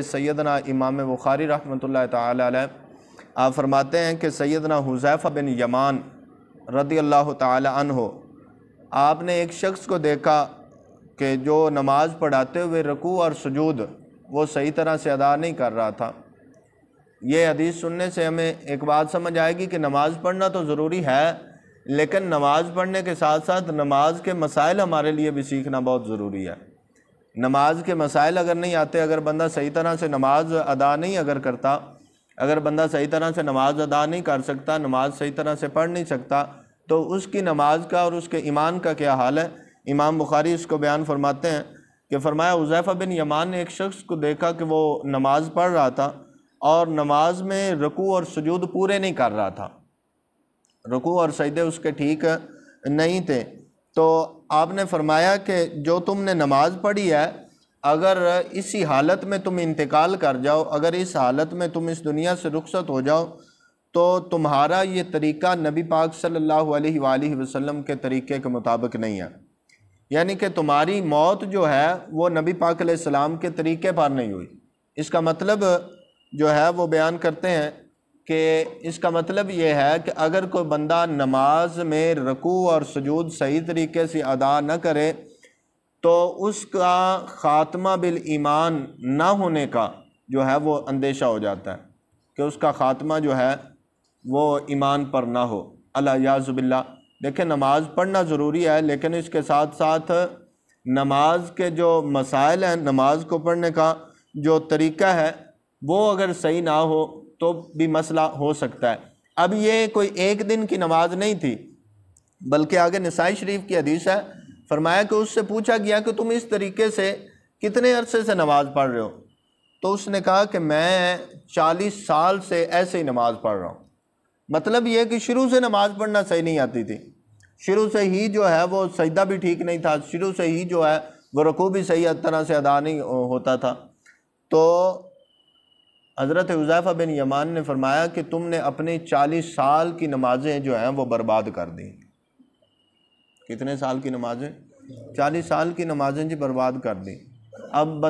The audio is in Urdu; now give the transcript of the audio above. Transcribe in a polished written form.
سیدنا امام بخاری رحمۃ اللہ تعالی علیہ آپ فرماتے ہیں کہ سیدنا حذیفہ بن یمان رضی اللہ تعالی عنہ آپ نے ایک شخص کو دیکھا کہ جو نماز پڑھاتے ہوئے رکوع اور سجود وہ صحیح طرح سے ادا نہیں کر رہا تھا۔ یہ حدیث سننے سے ہمیں ایک بات سمجھ آئے گی کہ نماز پڑھنا تو ضروری ہے، لیکن نماز پڑھنے کے ساتھ ساتھ نماز کے مسائل ہمارے لیے بھی سیکھنا بہت ضروری ہے۔ نماز کے مسائل اگر نہیں آتے، اگر بندہ صحیح طرح سے نماز ادا نہیں کرتا، اگر بندہ صحیح طرح سے نماز ادا نہیں کر سکتا، نماز صحیح طرح سے پڑھ نہیں سکتا، تو اس کی نماز کا اور اس کے ایمان کا کیا حال ہے؟ امام بخاری اس کو بیان فرماتے ہیں کہ فرمایا حذیفہ بن یمان نے ایک شخص کو دیکھا کہ وہ نماز پڑھ رہا تھا اور نماز میں رکوع اور سجود پورے نہیں کر رہا تھا، رکوع اور سجدے اس کے ٹھیک نہیں تھے۔ تو آپ نے فرمایا کہ جو تم نے نماز پڑھی ہے، اگر اسی حالت میں تم انتقال کر جاؤ، اگر اس حالت میں تم اس دنیا سے رخصت ہو جاؤ، تو تمہارا یہ طریقہ نبی پاک صلی اللہ علیہ وآلہ وسلم کے طریقے کے مطابق نہیں ہے، یعنی کہ تمہاری موت جو ہے وہ نبی پاک علیہ السلام کے طریقے پر نہیں ہوئی۔ اس کا مطلب جو ہے وہ بیان کرتے ہیں کہ اس کا مطلب یہ ہے کہ اگر کوئی بندہ نماز میں رکوع اور سجود صحیح طریقے سے ادا نہ کرے تو اس کا خاتمہ بالایمان نہ ہونے کا جو ہے وہ اندیشہ ہو جاتا ہے کہ اس کا خاتمہ جو ہے وہ ایمان پر نہ ہو، الیاذ باللہ۔ دیکھیں نماز پڑھنا ضروری ہے، لیکن اس کے ساتھ ساتھ نماز کے جو مسائل ہیں، نماز کو پڑھنے کا جو طریقہ ہے وہ اگر صحیح نہ ہو تو بھی مسئلہ ہو سکتا ہے۔ اب یہ کوئی ایک دن کی نماز نہیں تھی، بلکہ آگے نسائی شریف کی حدیث ہے، فرمایا کہ اس سے پوچھا گیا کہ تم اس طریقے سے کتنے عرصے سے نماز پڑھ رہے ہو؟ تو اس نے کہا کہ میں 40 سال سے ایسے ہی نماز پڑھ رہا ہوں۔ مطلب یہ کہ شروع سے نماز پڑھنا صحیح نہیں آتی تھی، شروع سے ہی جو ہے وہ سجدہ بھی ٹھیک نہیں تھا، شروع سے ہی جو ہے وہ رکوع بھی صحیح طرح سے ادا نہیں ہوتا تھا۔ تو حضرت حذیفہ بن یمان نے فرمایا کہ تم نے اپنی 40 سال کی نمازیں جو ہیں وہ برباد کر دیں۔ کتنے سال کی نمازیں؟ 40 سال کی نمازیں جی برباد کر دیں۔ اب